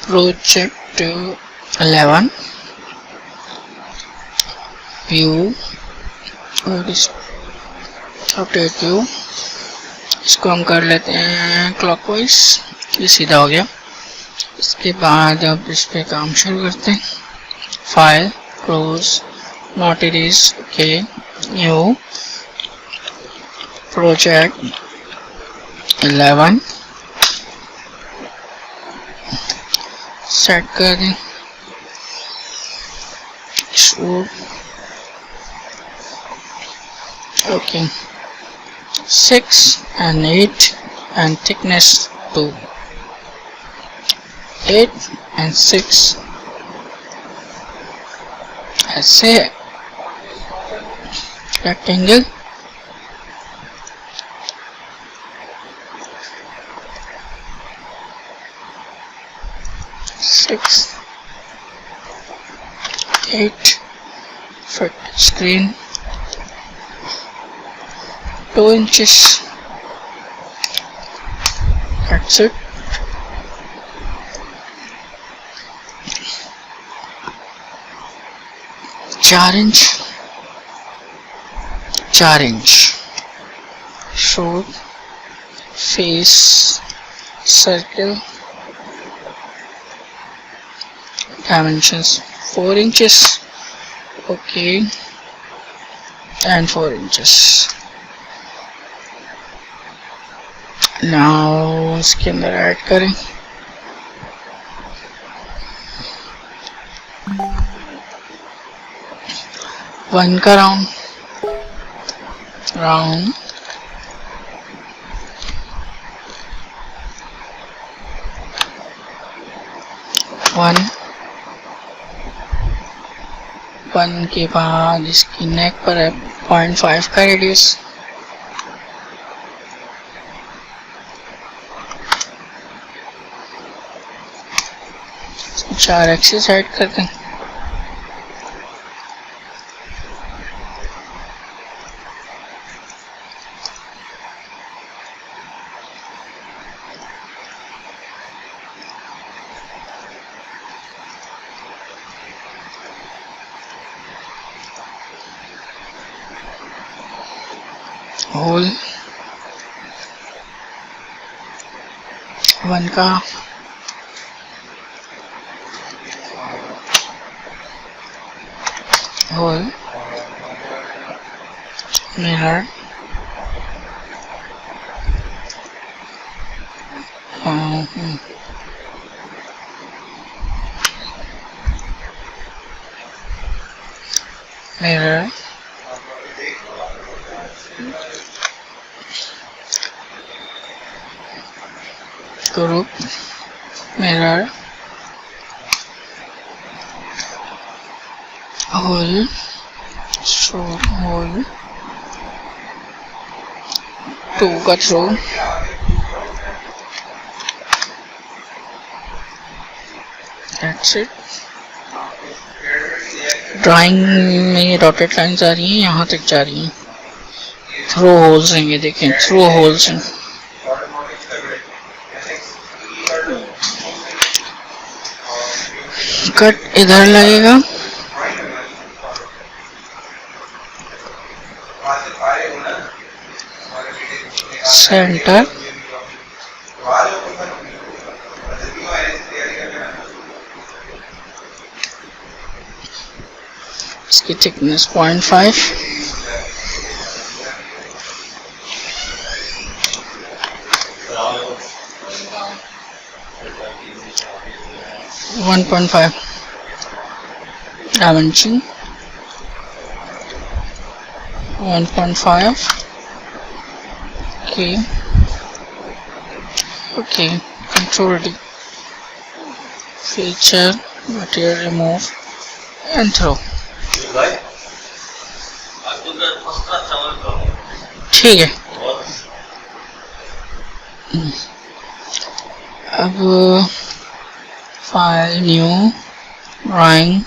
project 11 view और इस update view, इसको हम कर लेते हैं क्लॉकवाइज, ये सीधा हो गया। इसके बाद अब इस पे काम शुरू करते हैं। File, close, not erase, okay, new project 11 set कर दें। Okay, 6 and 8 and thickness 2, 8 and 6 ऐसे rectangle, six, 8 fit screen 2 inches, that's it। चार inch shoulder, face circle, dimensions 4 inches, okay, and 4 inches। now इसके अंदर ऐड करें one का round 1 के बाद इसकी नेक पर है 0.5 का रेडियस, चार एक्सिस ऐड करते हैं। होल 1 का hole, mirror, mirror, group, mirror, hole, hole 2 का थ्रो, that's it। ड्राइंग में ये डॉटेड लाइन्स आ रही हैं, यहाँ तक जा रही हैं। थ्रो होल्स हैं, ये देखें थ्रो होल्स हैं। कट इधर लगेगा, सेंटर, इसकी thickness 0.5, dimension 1.5, okay, control D, feature, material remove and throw। ठीक है, अब file, new, drawing,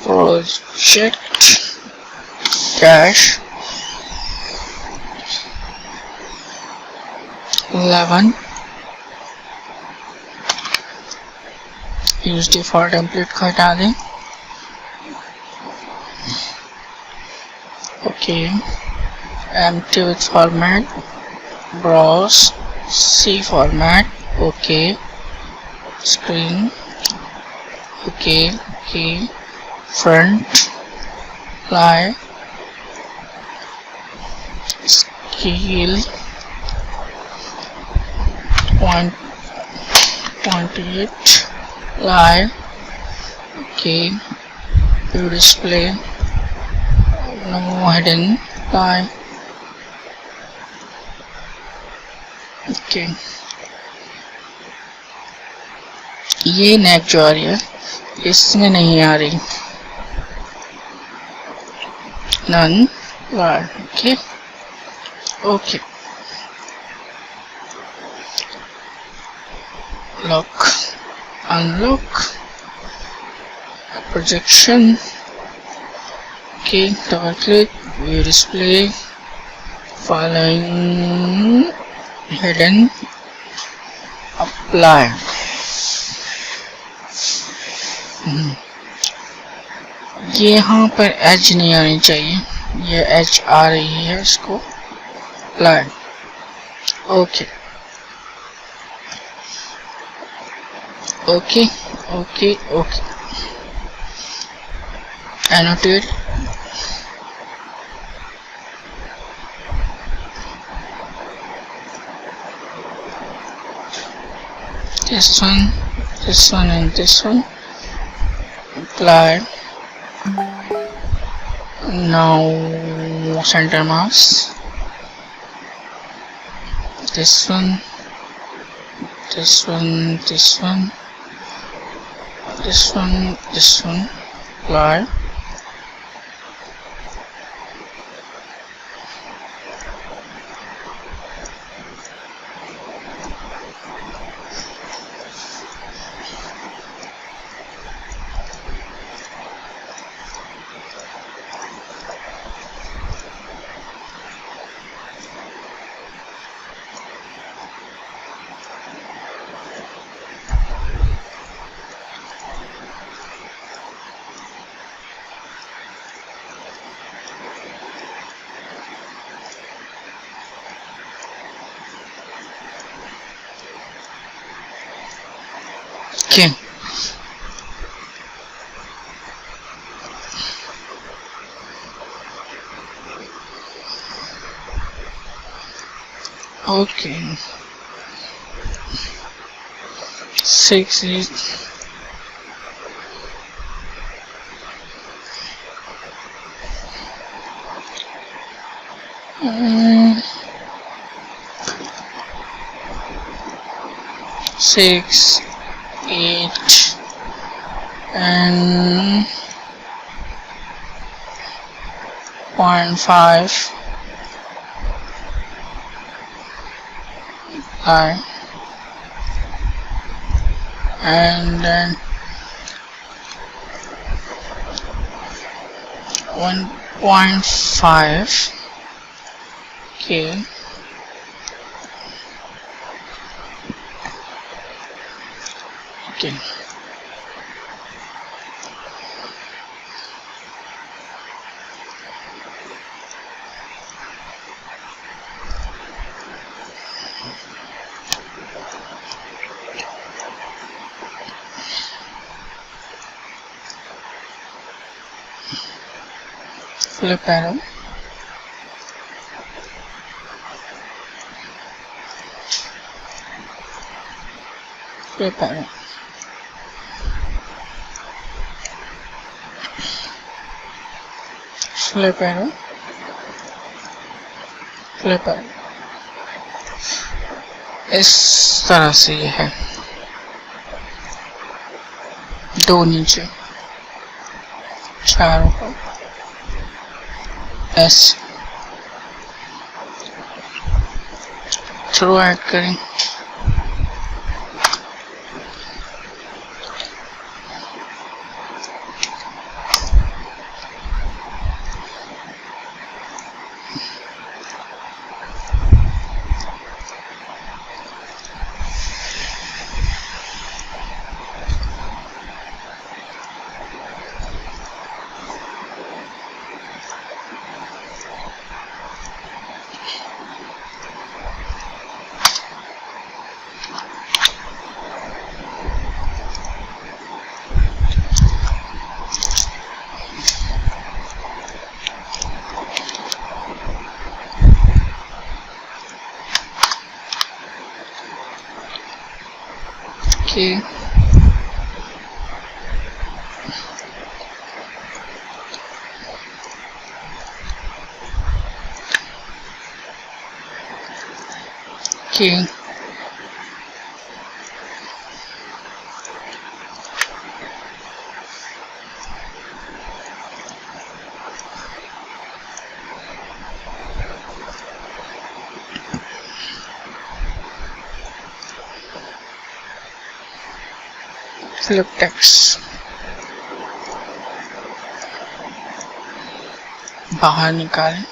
project, dash 11 use default template को हटा दें। Okay, empty with format, browse, C format, okay, screen, okay, okay, front, lie, scale 0.8, lie, okay, view display, no hidden, lie, okay. ये नेक जो आ रही है इसमें नहीं आ रही, none, lie, okay, okay. Lock, unlock, projection, okay, double click, view display, following, hidden, apply. ये यहाँ पर एज नहीं आनी चाहिए, ये एज आ रही है, इसको apply, okay, okay, okay, okay, annotate, this one, and this one, apply. Now center mask, this one, this one, this one, this one, this one, apply. Okay. Okay. 6 is six, 8 and 0.5 I and then 1.5 okay. Okay. Flip arrow. Flip arrow. Flip arrow. Flip arrow. इस तरह से ये है, दो नीचे चारों को ऐसे थ्रो ऐड करें। Okay. Okay. Flip text बाहर निकालें,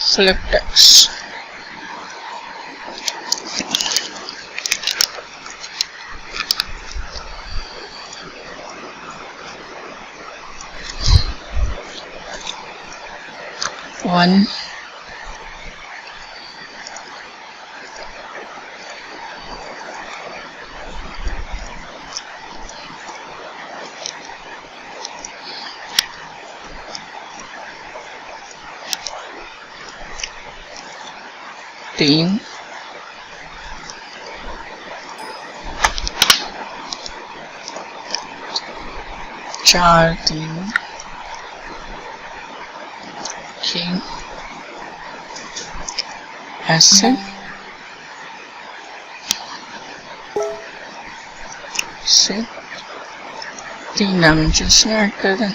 flip text. One, तीन, चार, तीन, ऐसे से 3 डायमेंशंस में ऐड कर दें।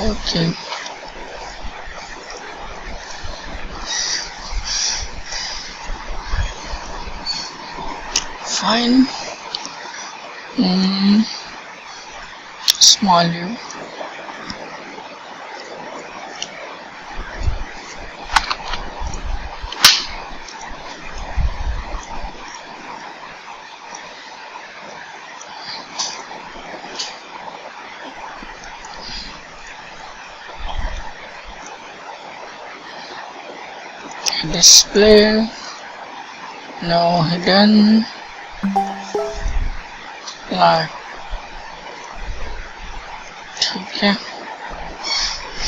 Okay. Fine. Small view. Display, no hidden, live. ठीक है,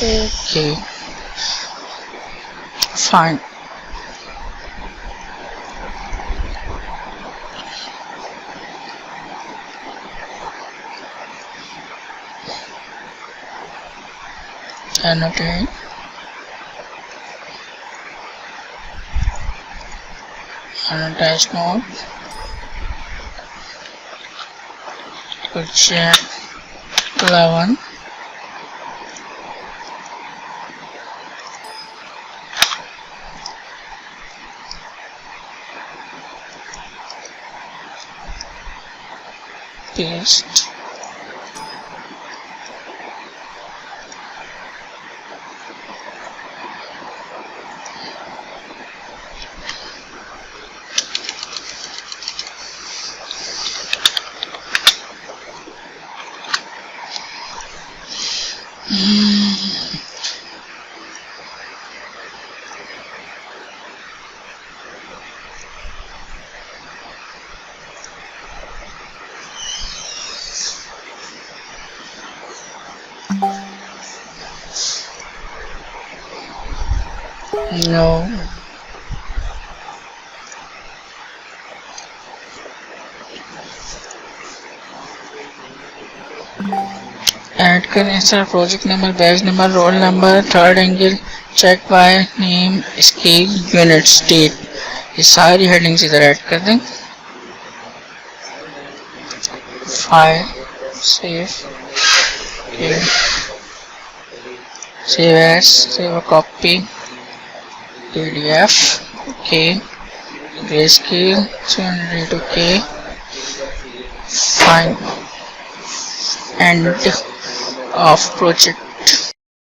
okay, fine. Annotate. Annotate mode. Check 11. Paste. No. Add करें sir project number, batch number, roll number, third angle, check by name, scale, unit, state, ये सारी headings इधर add कर दें। File save, save as, save a copy, PDF, okay, grayscale 200, okay, fine, end of project.